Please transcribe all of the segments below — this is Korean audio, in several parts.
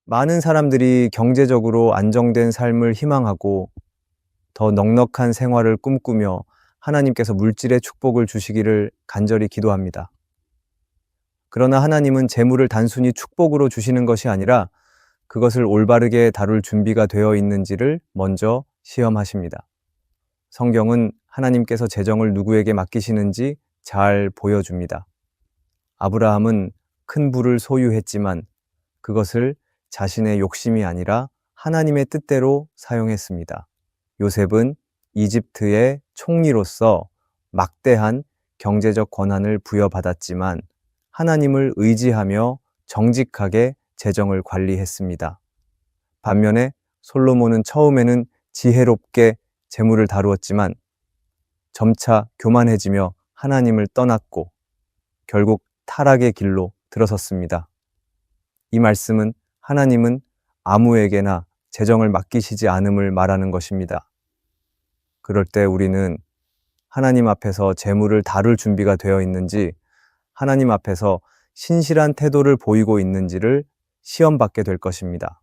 많은 사람들이 경제적으로 안정된 삶을 희망하고 더 넉넉한 생활을 꿈꾸며 하나님께서 물질의 축복을 주시기를 간절히 기도합니다. 그러나 하나님은 재물을 단순히 축복으로 주시는 것이 아니라 그것을 올바르게 다룰 준비가 되어 있는지를 먼저 시험하십니다. 성경은 하나님께서 재정을 누구에게 맡기시는지 잘 보여줍니다. 아브라함은 큰 부를 소유했지만 그것을 자신의 욕심이 아니라 하나님의 뜻대로 사용했습니다. 요셉은 이집트의 총리로서 막대한 경제적 권한을 부여받았지만 하나님을 의지하며 정직하게 재정을 관리했습니다. 반면에 솔로몬은 처음에는 지혜롭게 재물을 다루었지만 점차 교만해지며 하나님을 떠났고 결국 타락의 길로 들어섰습니다. 이 말씀은 하나님은 아무에게나 재정을 맡기시지 않음을 말하는 것입니다. 그럴 때 우리는 하나님 앞에서 재물을 다룰 준비가 되어 있는지, 하나님 앞에서 신실한 태도를 보이고 있는지를 시험받게 될 것입니다.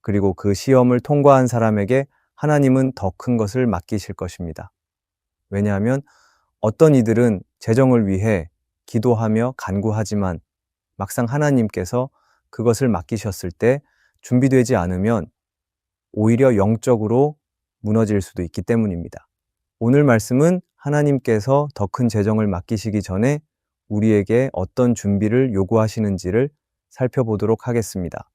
그리고 그 시험을 통과한 사람에게 하나님은 더 큰 것을 맡기실 것입니다. 왜냐하면 어떤 이들은 재정을 위해 기도하며 간구하지만 막상 하나님께서 그것을 맡기셨을 때 준비되지 않으면 오히려 영적으로 무너질 수도 있기 때문입니다. 오늘 말씀은 하나님께서 더 큰 재정을 맡기시기 전에 우리에게 어떤 준비를 요구하시는지를 살펴보도록 하겠습니다.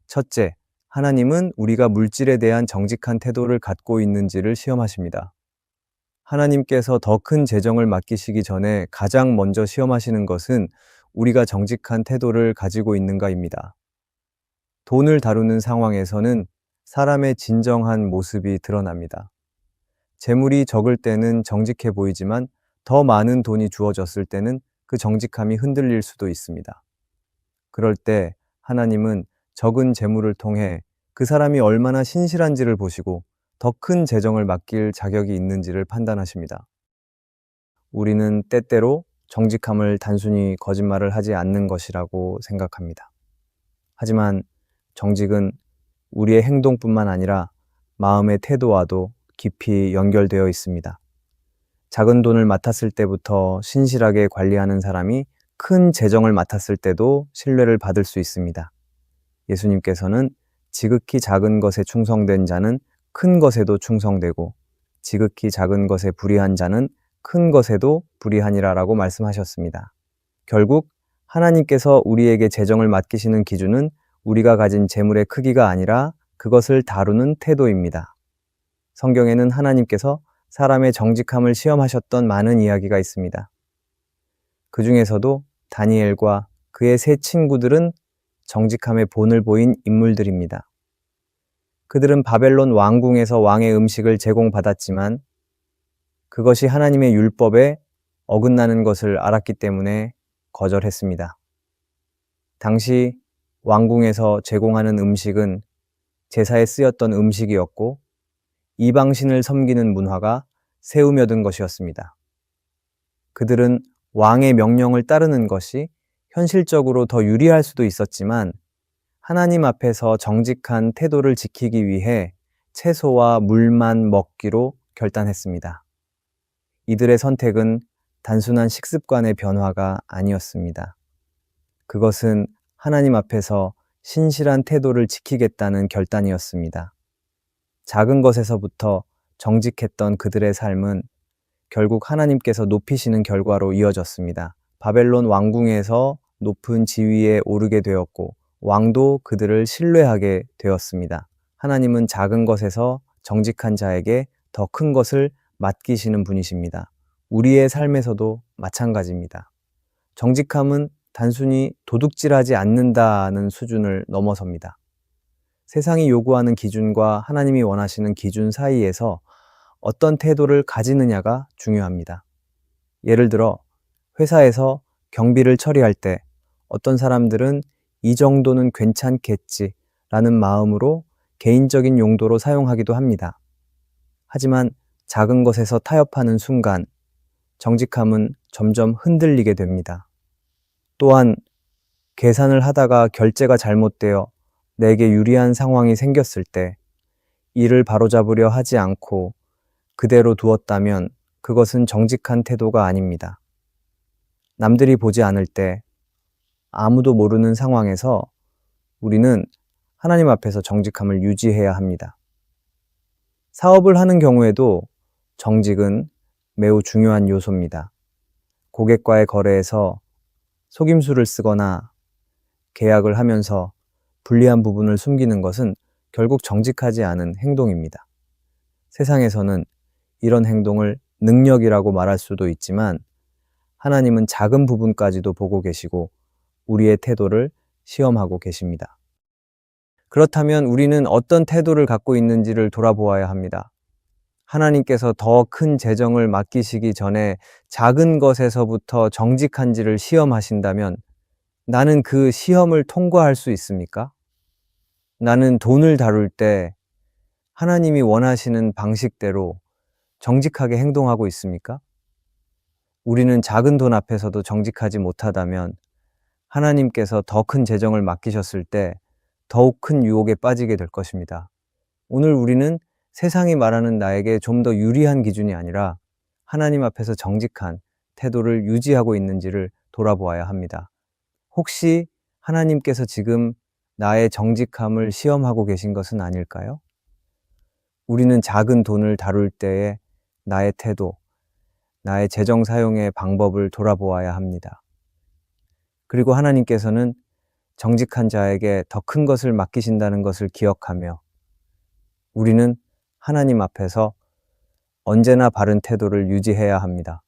첫째, 하나님은 우리가 물질에 대한 정직한 태도를 갖고 있는지를 시험하십니다. 하나님께서 더 큰 재정을 맡기시기 전에 가장 먼저 시험하시는 것은 우리가 정직한 태도를 가지고 있는가입니다. 돈을 다루는 상황에서는 사람의 진정한 모습이 드러납니다. 재물이 적을 때는 정직해 보이지만 더 많은 돈이 주어졌을 때는 그 정직함이 흔들릴 수도 있습니다. 그럴 때 하나님은 적은 재물을 통해 그 사람이 얼마나 신실한지를 보시고 더 큰 재정을 맡길 자격이 있는지를 판단하십니다. 우리는 때때로 정직함을 단순히 거짓말을 하지 않는 것이라고 생각합니다. 하지만 정직은 우리의 행동뿐만 아니라 마음의 태도와도 깊이 연결되어 있습니다. 작은 돈을 맡았을 때부터 신실하게 관리하는 사람이 큰 재정을 맡았을 때도 신뢰를 받을 수 있습니다. 예수님께서는 지극히 작은 것에 충성된 자는 큰 것에도 충성되고 지극히 작은 것에 불의한 자는 큰 것에도 불의하니라라고 말씀하셨습니다. 결국 하나님께서 우리에게 재정을 맡기시는 기준은 우리가 가진 재물의 크기가 아니라 그것을 다루는 태도입니다. 성경에는 하나님께서 사람의 정직함을 시험하셨던 많은 이야기가 있습니다. 그 중에서도 다니엘과 그의 세 친구들은 정직함의 본을 보인 인물들입니다. 그들은 바벨론 왕궁에서 왕의 음식을 제공받았지만 그것이 하나님의 율법에 어긋나는 것을 알았기 때문에 거절했습니다. 당시 왕궁에서 제공하는 음식은 제사에 쓰였던 음식이었고 이방신을 섬기는 문화가 세우며든 것이었습니다. 그들은 왕의 명령을 따르는 것이 현실적으로 더 유리할 수도 있었지만 하나님 앞에서 정직한 태도를 지키기 위해 채소와 물만 먹기로 결단했습니다. 이들의 선택은 단순한 식습관의 변화가 아니었습니다. 그것은 하나님 앞에서 신실한 태도를 지키겠다는 결단이었습니다. 작은 것에서부터 정직했던 그들의 삶은 결국 하나님께서 높이시는 결과로 이어졌습니다. 바벨론 왕궁에서 높은 지위에 오르게 되었고 왕도 그들을 신뢰하게 되었습니다. 하나님은 작은 것에서 정직한 자에게 더 큰 것을 맡기시는 분이십니다. 우리의 삶에서도 마찬가지입니다. 정직함은 단순히 도둑질하지 않는다는 수준을 넘어섭니다. 세상이 요구하는 기준과 하나님이 원하시는 기준 사이에서 어떤 태도를 가지느냐가 중요합니다. 예를 들어 회사에서 경비를 처리할 때 어떤 사람들은 이 정도는 괜찮겠지라는 마음으로 개인적인 용도로 사용하기도 합니다. 하지만 작은 것에서 타협하는 순간 정직함은 점점 흔들리게 됩니다. 또한 계산을 하다가 결제가 잘못되어 내게 유리한 상황이 생겼을 때 이를 바로잡으려 하지 않고 그대로 두었다면 그것은 정직한 태도가 아닙니다. 남들이 보지 않을 때 아무도 모르는 상황에서 우리는 하나님 앞에서 정직함을 유지해야 합니다. 사업을 하는 경우에도 정직은 매우 중요한 요소입니다. 고객과의 거래에서 속임수를 쓰거나 계약을 하면서 불리한 부분을 숨기는 것은 결국 정직하지 않은 행동입니다. 세상에서는 이런 행동을 능력이라고 말할 수도 있지만 하나님은 작은 부분까지도 보고 계시고 우리의 태도를 시험하고 계십니다. 그렇다면 우리는 어떤 태도를 갖고 있는지를 돌아보아야 합니다. 하나님께서 더 큰 재정을 맡기시기 전에 작은 것에서부터 정직한지를 시험하신다면 나는 그 시험을 통과할 수 있습니까? 나는 돈을 다룰 때 하나님이 원하시는 방식대로 정직하게 행동하고 있습니까? 우리는 작은 돈 앞에서도 정직하지 못하다면 하나님께서 더 큰 재정을 맡기셨을 때 더욱 큰 유혹에 빠지게 될 것입니다. 오늘 우리는 세상이 말하는 나에게 좀 더 유리한 기준이 아니라 하나님 앞에서 정직한 태도를 유지하고 있는지를 돌아보아야 합니다. 혹시 하나님께서 지금 나의 정직함을 시험하고 계신 것은 아닐까요? 우리는 작은 돈을 다룰 때의 나의 태도, 나의 재정 사용의 방법을 돌아보아야 합니다. 그리고 하나님께서는 정직한 자에게 더 큰 것을 맡기신다는 것을 기억하며 우리는 하나님 앞에서 언제나 바른 태도를 유지해야 합니다.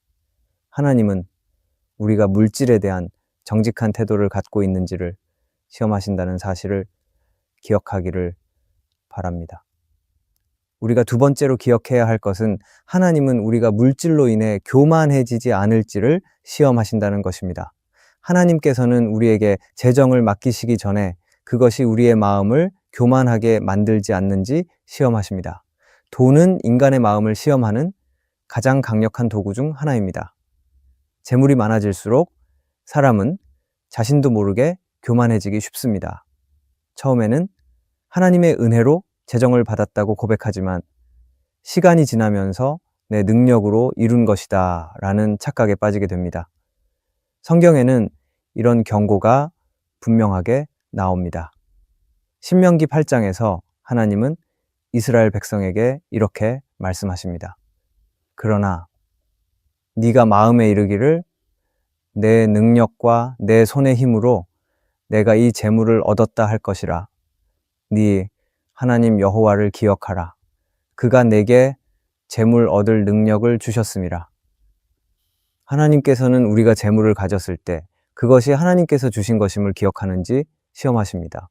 하나님은 우리가 물질에 대한 정직한 태도를 갖고 있는지를 시험하신다는 사실을 기억하기를 바랍니다. 우리가 두 번째로 기억해야 할 것은 하나님은 우리가 물질로 인해 교만해지지 않을지를 시험하신다는 것입니다. 하나님께서는 우리에게 재정을 맡기시기 전에 그것이 우리의 마음을 교만하게 만들지 않는지 시험하십니다. 돈은 인간의 마음을 시험하는 가장 강력한 도구 중 하나입니다. 재물이 많아질수록 사람은 자신도 모르게 교만해지기 쉽습니다. 처음에는 하나님의 은혜로 재정을 받았다고 고백하지만 시간이 지나면서 내 능력으로 이룬 것이다 라는 착각에 빠지게 됩니다. 성경에는 이런 경고가 분명하게 나옵니다. 신명기 8장에서 하나님은 이스라엘 백성에게 이렇게 말씀하십니다. 그러나 네가 마음에 이르기를 내 능력과 내 손의 힘으로 내가 이 재물을 얻었다 할 것이라. 네 하나님 여호와를 기억하라. 그가 내게 재물 얻을 능력을 주셨음이라. 하나님께서는 우리가 재물을 가졌을 때 그것이 하나님께서 주신 것임을 기억하는지 시험하십니다.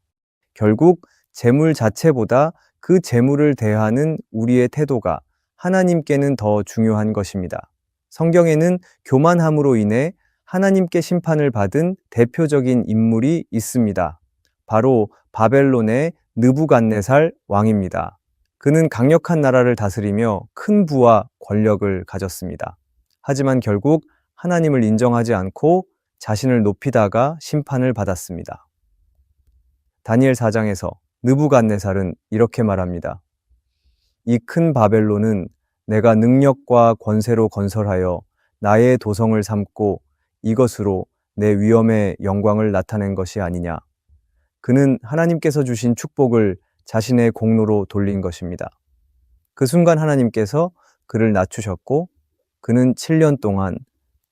결국 재물 자체보다 그 재물을 대하는 우리의 태도가 하나님께는 더 중요한 것입니다. 성경에는 교만함으로 인해 하나님께 심판을 받은 대표적인 인물이 있습니다. 바로 바벨론의 느부갓네살 왕입니다. 그는 강력한 나라를 다스리며 큰 부와 권력을 가졌습니다. 하지만 결국 하나님을 인정하지 않고 자신을 높이다가 심판을 받았습니다. 다니엘 4장에서 느부갓네살은 이렇게 말합니다. 이 큰 바벨론은 내가 능력과 권세로 건설하여 나의 도성을 삼고 이것으로 내 위엄의 영광을 나타낸 것이 아니냐. 그는 하나님께서 주신 축복을 자신의 공로로 돌린 것입니다. 그 순간 하나님께서 그를 낮추셨고 그는 7년 동안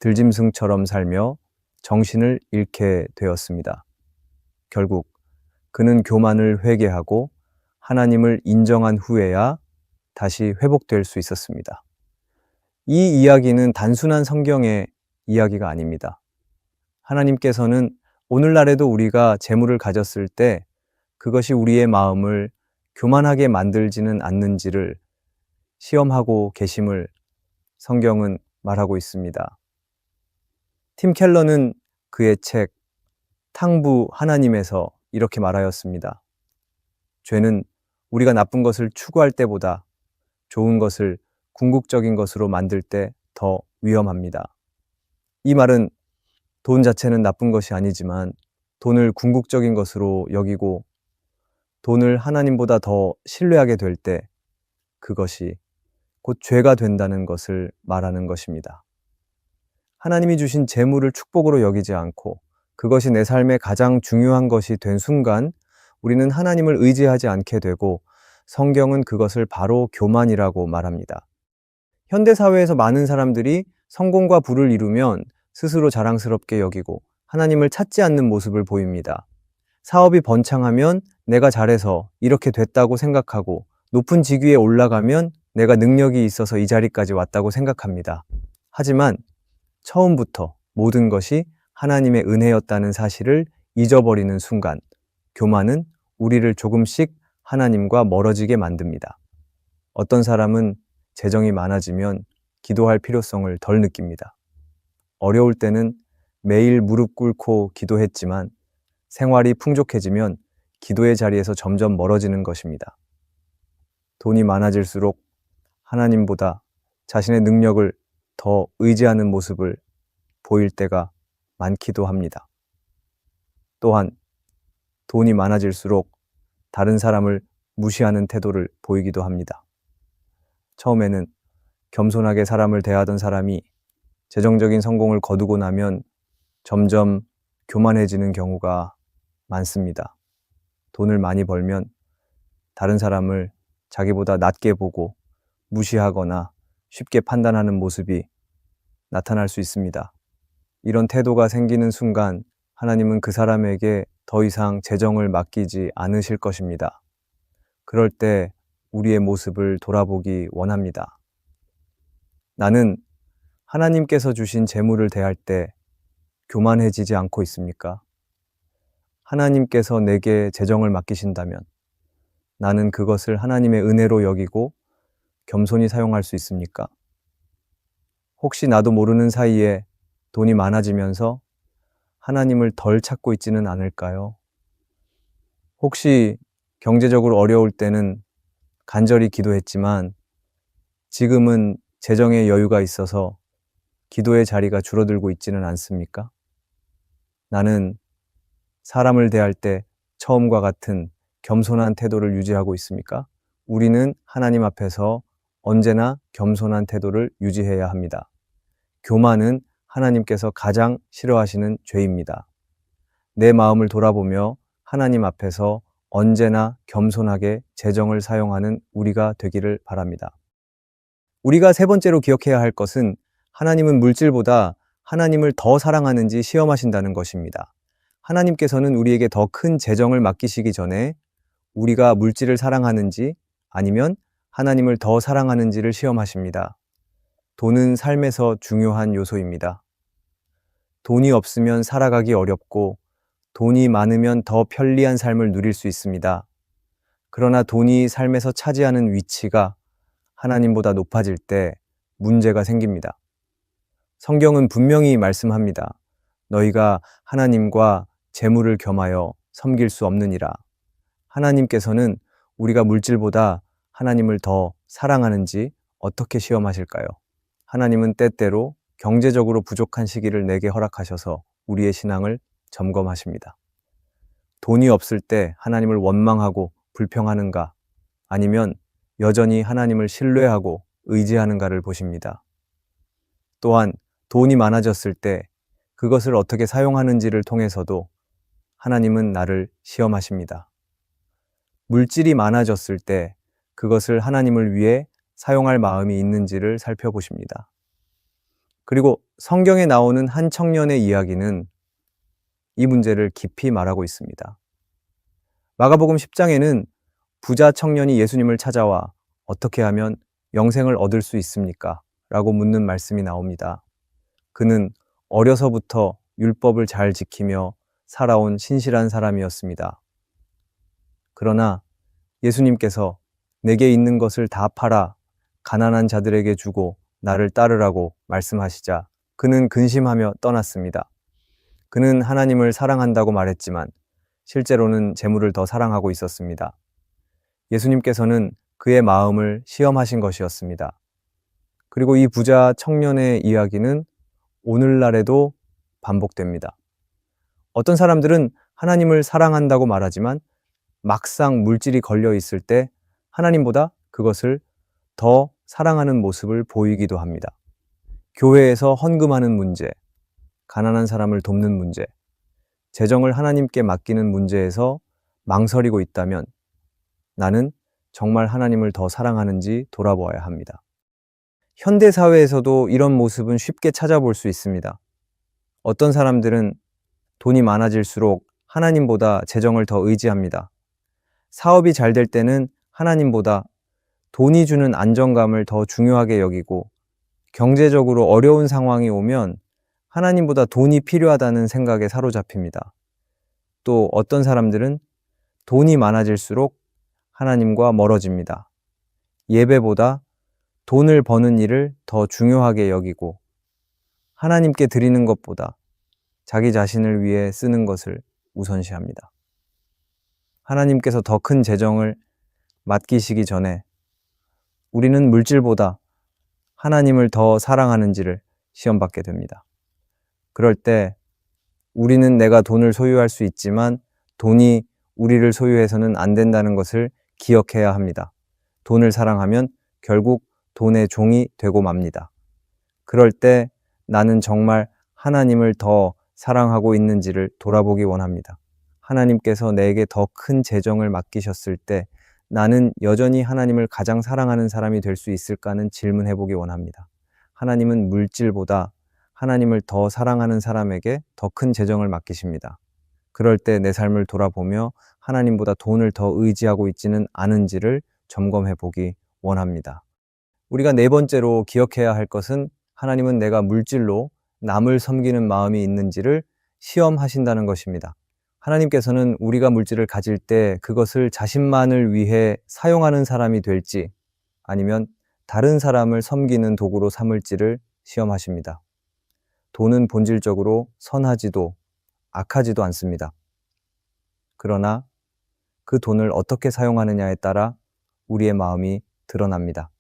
들짐승처럼 살며 정신을 잃게 되었습니다. 결국 그는 교만을 회개하고 하나님을 인정한 후에야 다시 회복될 수 있었습니다. 이 이야기는 단순한 성경의 이야기가 아닙니다. 하나님께서는 오늘날에도 우리가 재물을 가졌을 때 그것이 우리의 마음을 교만하게 만들지는 않는지를 시험하고 계심을 성경은 말하고 있습니다. 팀 켈러는 그의 책 탕부 하나님에서 이렇게 말하였습니다. 죄는 우리가 나쁜 것을 추구할 때보다 좋은 것을 궁극적인 것으로 만들 때 더 위험합니다. 이 말은 돈 자체는 나쁜 것이 아니지만 돈을 궁극적인 것으로 여기고 돈을 하나님보다 더 신뢰하게 될 때 그것이 곧 죄가 된다는 것을 말하는 것입니다. 하나님이 주신 재물을 축복으로 여기지 않고 그것이 내 삶의 가장 중요한 것이 된 순간 우리는 하나님을 의지하지 않게 되고 성경은 그것을 바로 교만이라고 말합니다. 현대사회에서 많은 사람들이 성공과 부를 이루면 스스로 자랑스럽게 여기고 하나님을 찾지 않는 모습을 보입니다. 사업이 번창하면 내가 잘해서 이렇게 됐다고 생각하고 높은 직위에 올라가면 내가 능력이 있어서 이 자리까지 왔다고 생각합니다. 하지만 처음부터 모든 것이 하나님의 은혜였다는 사실을 잊어버리는 순간 교만은 우리를 조금씩 하나님과 멀어지게 만듭니다. 어떤 사람은 재정이 많아지면 기도할 필요성을 덜 느낍니다. 어려울 때는 매일 무릎 꿇고 기도했지만 생활이 풍족해지면 기도의 자리에서 점점 멀어지는 것입니다. 돈이 많아질수록 하나님보다 자신의 능력을 더 의지하는 모습을 보일 때가 많기도 합니다. 또한 돈이 많아질수록 다른 사람을 무시하는 태도를 보이기도 합니다. 처음에는 겸손하게 사람을 대하던 사람이 재정적인 성공을 거두고 나면 점점 교만해지는 경우가 많습니다. 돈을 많이 벌면 다른 사람을 자기보다 낮게 보고 무시하거나 쉽게 판단하는 모습이 나타날 수 있습니다. 이런 태도가 생기는 순간 하나님은 그 사람에게 더 이상 재정을 맡기지 않으실 것입니다. 그럴 때 우리의 모습을 돌아보기 원합니다. 나는 하나님께서 주신 재물을 대할 때 교만해지지 않고 있습니까? 하나님께서 내게 재정을 맡기신다면 나는 그것을 하나님의 은혜로 여기고 겸손히 사용할 수 있습니까? 혹시 나도 모르는 사이에 돈이 많아지면서 하나님을 덜 찾고 있지는 않을까요? 혹시 경제적으로 어려울 때는 간절히 기도했지만 지금은 재정의 여유가 있어서 기도의 자리가 줄어들고 있지는 않습니까? 나는 사람을 대할 때 처음과 같은 겸손한 태도를 유지하고 있습니까? 우리는 하나님 앞에서 언제나 겸손한 태도를 유지해야 합니다. 교만은 하나님께서 가장 싫어하시는 죄입니다. 내 마음을 돌아보며 하나님 앞에서 언제나 겸손하게 재정을 사용하는 우리가 되기를 바랍니다. 우리가 세 번째로 기억해야 할 것은 하나님은 물질보다 하나님을 더 사랑하는지 시험하신다는 것입니다. 하나님께서는 우리에게 더 큰 재정을 맡기시기 전에 우리가 물질을 사랑하는지 아니면 하나님을 더 사랑하는지를 시험하십니다. 돈은 삶에서 중요한 요소입니다. 돈이 없으면 살아가기 어렵고 돈이 많으면 더 편리한 삶을 누릴 수 있습니다. 그러나 돈이 삶에서 차지하는 위치가 하나님보다 높아질 때 문제가 생깁니다. 성경은 분명히 말씀합니다. 너희가 하나님과 재물을 겸하여 섬길 수 없느니라. 하나님께서는 우리가 물질보다 하나님을 더 사랑하는지 어떻게 시험하실까요? 하나님은 때때로 경제적으로 부족한 시기를 내게 허락하셔서 우리의 신앙을 점검하십니다. 돈이 없을 때 하나님을 원망하고 불평하는가 아니면 여전히 하나님을 신뢰하고 의지하는가를 보십니다. 또한 돈이 많아졌을 때 그것을 어떻게 사용하는지를 통해서도 하나님은 나를 시험하십니다. 물질이 많아졌을 때 그것을 하나님을 위해 사용할 마음이 있는지를 살펴보십니다. 그리고 성경에 나오는 한 청년의 이야기는 이 문제를 깊이 말하고 있습니다. 마가복음 10장에는 부자 청년이 예수님을 찾아와 어떻게 하면 영생을 얻을 수 있습니까? 라고 묻는 말씀이 나옵니다. 그는 어려서부터 율법을 잘 지키며 살아온 신실한 사람이었습니다. 그러나 예수님께서 내게 있는 것을 다 팔아 가난한 자들에게 주고 나를 따르라고 말씀하시자 그는 근심하며 떠났습니다. 그는 하나님을 사랑한다고 말했지만 실제로는 재물을 더 사랑하고 있었습니다. 예수님께서는 그의 마음을 시험하신 것이었습니다. 그리고 이 부자 청년의 이야기는 오늘날에도 반복됩니다. 어떤 사람들은 하나님을 사랑한다고 말하지만 막상 물질이 걸려 있을 때 하나님보다 그것을 더 사랑하는 모습을 보이기도 합니다. 교회에서 헌금하는 문제, 가난한 사람을 돕는 문제, 재정을 하나님께 맡기는 문제에서 망설이고 있다면 나는 정말 하나님을 더 사랑하는지 돌아보아야 합니다. 현대 사회에서도 이런 모습은 쉽게 찾아볼 수 있습니다. 어떤 사람들은 돈이 많아질수록 하나님보다 재정을 더 의지합니다. 사업이 잘 될 때는 하나님보다 돈이 주는 안정감을 더 중요하게 여기고, 경제적으로 어려운 상황이 오면 하나님보다 돈이 필요하다는 생각에 사로잡힙니다. 또 어떤 사람들은 돈이 많아질수록 하나님과 멀어집니다. 예배보다 돈을 버는 일을 더 중요하게 여기고, 하나님께 드리는 것보다 자기 자신을 위해 쓰는 것을 우선시합니다. 하나님께서 더 큰 재정을 맡기시기 전에 우리는 물질보다 하나님을 더 사랑하는지를 시험받게 됩니다. 그럴 때 우리는 내가 돈을 소유할 수 있지만 돈이 우리를 소유해서는 안 된다는 것을 기억해야 합니다. 돈을 사랑하면 결국 돈의 종이 되고 맙니다. 그럴 때 나는 정말 하나님을 더 사랑하고 있는지를 돌아보기 원합니다. 하나님께서 내게 더 큰 재정을 맡기셨을 때 나는 여전히 하나님을 가장 사랑하는 사람이 될 수 있을까는 질문해 보기 원합니다. 하나님은 물질보다 하나님을 더 사랑하는 사람에게 더 큰 재정을 맡기십니다. 그럴 때 내 삶을 돌아보며 하나님보다 돈을 더 의지하고 있지는 않은지를 점검해 보기 원합니다. 우리가 네 번째로 기억해야 할 것은 하나님은 내가 물질로 남을 섬기는 마음이 있는지를 시험하신다는 것입니다. 하나님께서는 우리가 물질을 가질 때 그것을 자신만을 위해 사용하는 사람이 될지 아니면 다른 사람을 섬기는 도구로 삼을지를 시험하십니다. 돈은 본질적으로 선하지도 악하지도 않습니다. 그러나 그 돈을 어떻게 사용하느냐에 따라 우리의 마음이 드러납니다.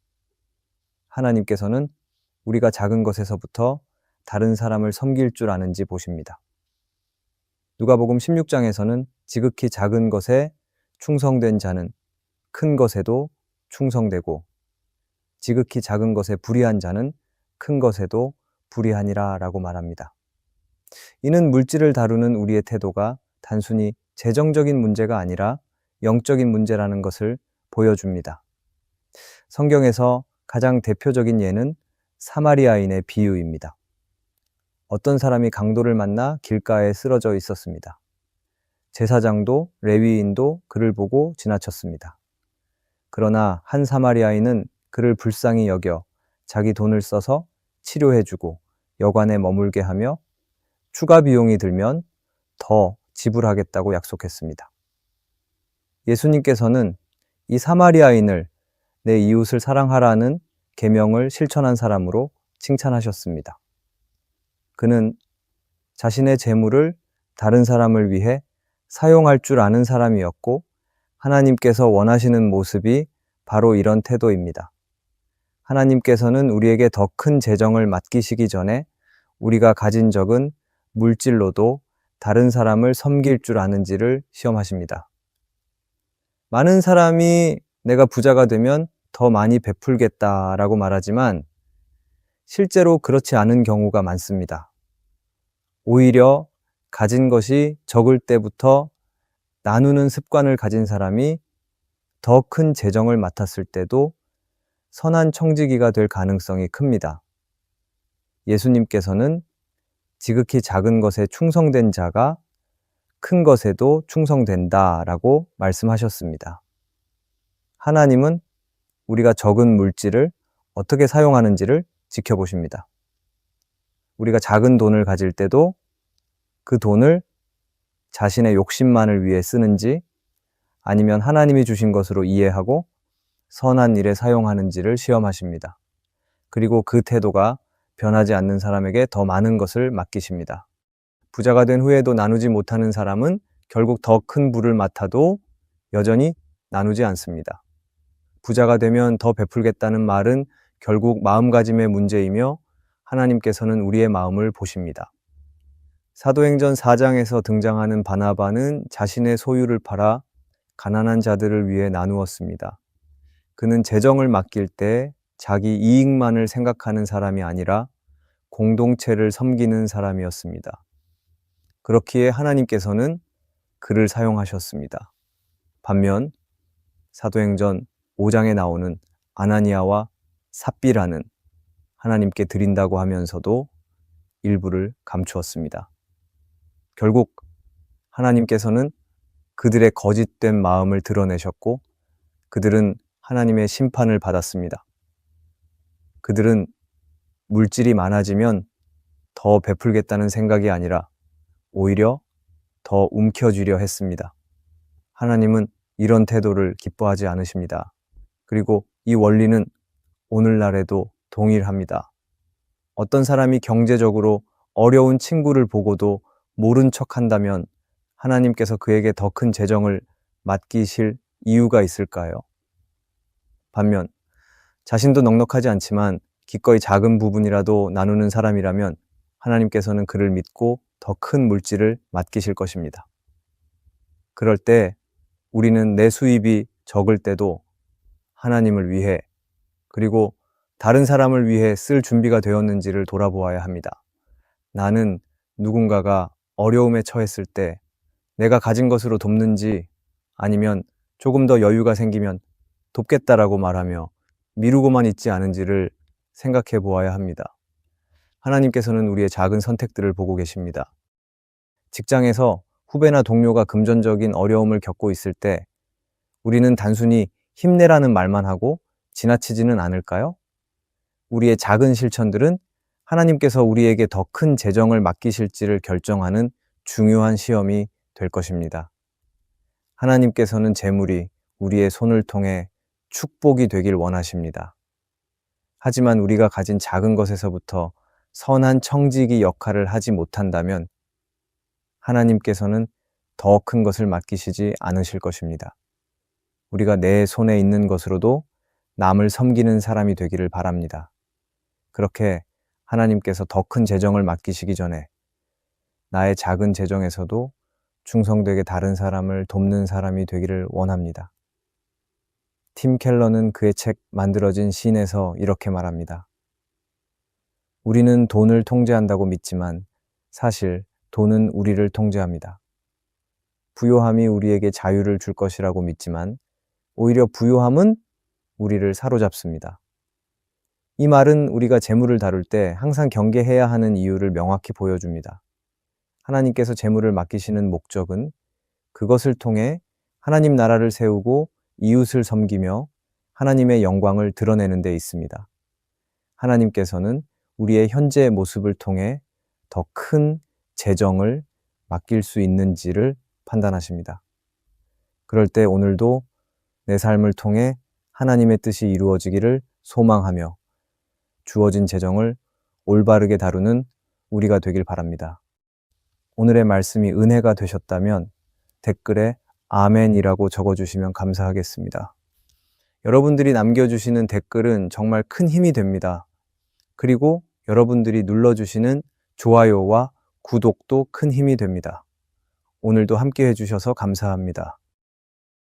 하나님께서는 우리가 작은 것에서부터 다른 사람을 섬길 줄 아는지 보십니다. 누가복음 16장에서는 지극히 작은 것에 충성된 자는 큰 것에도 충성되고 지극히 작은 것에 불의한 자는 큰 것에도 불의하니라 라고 말합니다. 이는 물질을 다루는 우리의 태도가 단순히 재정적인 문제가 아니라 영적인 문제라는 것을 보여줍니다. 성경에서 가장 대표적인 예는 사마리아인의 비유입니다. 어떤 사람이 강도를 만나 길가에 쓰러져 있었습니다. 제사장도 레위인도 그를 보고 지나쳤습니다. 그러나 한 사마리아인은 그를 불쌍히 여겨 자기 돈을 써서 치료해주고 여관에 머물게 하며 추가 비용이 들면 더 지불하겠다고 약속했습니다. 예수님께서는 이 사마리아인을 내 이웃을 사랑하라는 계명을 실천한 사람으로 칭찬하셨습니다. 그는 자신의 재물을 다른 사람을 위해 사용할 줄 아는 사람이었고 하나님께서 원하시는 모습이 바로 이런 태도입니다. 하나님께서는 우리에게 더 큰 재정을 맡기시기 전에 우리가 가진 적은 물질로도 다른 사람을 섬길 줄 아는지를 시험하십니다. 많은 사람이 내가 부자가 되면 더 많이 베풀겠다라고 말하지만 실제로 그렇지 않은 경우가 많습니다. 오히려 가진 것이 적을 때부터 나누는 습관을 가진 사람이 더 큰 재정을 맡았을 때도 선한 청지기가 될 가능성이 큽니다. 예수님께서는 지극히 작은 것에 충성된 자가 큰 것에도 충성된다라고 말씀하셨습니다. 하나님은 우리가 적은 물질을 어떻게 사용하는지를 지켜보십니다. 우리가 작은 돈을 가질 때도 그 돈을 자신의 욕심만을 위해 쓰는지 아니면 하나님이 주신 것으로 이해하고 선한 일에 사용하는지를 시험하십니다. 그리고 그 태도가 변하지 않는 사람에게 더 많은 것을 맡기십니다. 부자가 된 후에도 나누지 못하는 사람은 결국 더 큰 부를 맡아도 여전히 나누지 않습니다. 부자가 되면 더 베풀겠다는 말은 결국 마음가짐의 문제이며 하나님께서는 우리의 마음을 보십니다. 사도행전 4장에서 등장하는 바나바는 자신의 소유를 팔아 가난한 자들을 위해 나누었습니다. 그는 재정을 맡길 때 자기 이익만을 생각하는 사람이 아니라 공동체를 섬기는 사람이었습니다. 그렇기에 하나님께서는 그를 사용하셨습니다. 반면 사도행전 5장에 나오는 아나니아와 삽비라는 하나님께 드린다고 하면서도 일부를 감추었습니다. 결국 하나님께서는 그들의 거짓된 마음을 드러내셨고 그들은 하나님의 심판을 받았습니다. 그들은 물질이 많아지면 더 베풀겠다는 생각이 아니라 오히려 더 움켜쥐려 했습니다. 하나님은 이런 태도를 기뻐하지 않으십니다. 그리고 이 원리는 오늘날에도 동일합니다. 어떤 사람이 경제적으로 어려운 친구를 보고도 모른 척 한다면 하나님께서 그에게 더 큰 재정을 맡기실 이유가 있을까요? 반면 자신도 넉넉하지 않지만 기꺼이 작은 부분이라도 나누는 사람이라면 하나님께서는 그를 믿고 더 큰 물질을 맡기실 것입니다. 그럴 때 우리는 내 수입이 적을 때도 하나님을 위해 그리고 다른 사람을 위해 쓸 준비가 되었는지를 돌아보아야 합니다. 나는 누군가가 어려움에 처했을 때 내가 가진 것으로 돕는지 아니면 조금 더 여유가 생기면 돕겠다라고 말하며 미루고만 있지 않은지를 생각해 보아야 합니다. 하나님께서는 우리의 작은 선택들을 보고 계십니다. 직장에서 후배나 동료가 금전적인 어려움을 겪고 있을 때 우리는 단순히 힘내라는 말만 하고 지나치지는 않을까요? 우리의 작은 실천들은 하나님께서 우리에게 더 큰 재정을 맡기실지를 결정하는 중요한 시험이 될 것입니다. 하나님께서는 재물이 우리의 손을 통해 축복이 되길 원하십니다. 하지만 우리가 가진 작은 것에서부터 선한 청지기 역할을 하지 못한다면 하나님께서는 더 큰 것을 맡기시지 않으실 것입니다. 우리가 내 손에 있는 것으로도 남을 섬기는 사람이 되기를 바랍니다. 그렇게 하나님께서 더 큰 재정을 맡기시기 전에 나의 작은 재정에서도 충성되게 다른 사람을 돕는 사람이 되기를 원합니다. 팀 켈러는 그의 책 만들어진 신에서 이렇게 말합니다. 우리는 돈을 통제한다고 믿지만 사실 돈은 우리를 통제합니다. 부요함이 우리에게 자유를 줄 것이라고 믿지만 오히려 부요함은 우리를 사로잡습니다. 이 말은 우리가 재물을 다룰 때 항상 경계해야 하는 이유를 명확히 보여줍니다. 하나님께서 재물을 맡기시는 목적은 그것을 통해 하나님 나라를 세우고 이웃을 섬기며 하나님의 영광을 드러내는 데 있습니다. 하나님께서는 우리의 현재의 모습을 통해 더 큰 재정을 맡길 수 있는지를 판단하십니다. 그럴 때 오늘도 내 삶을 통해 하나님의 뜻이 이루어지기를 소망하며 주어진 재정을 올바르게 다루는 우리가 되길 바랍니다. 오늘의 말씀이 은혜가 되셨다면 댓글에 아멘이라고 적어주시면 감사하겠습니다. 여러분들이 남겨주시는 댓글은 정말 큰 힘이 됩니다. 그리고 여러분들이 눌러주시는 좋아요와 구독도 큰 힘이 됩니다. 오늘도 함께 해주셔서 감사합니다.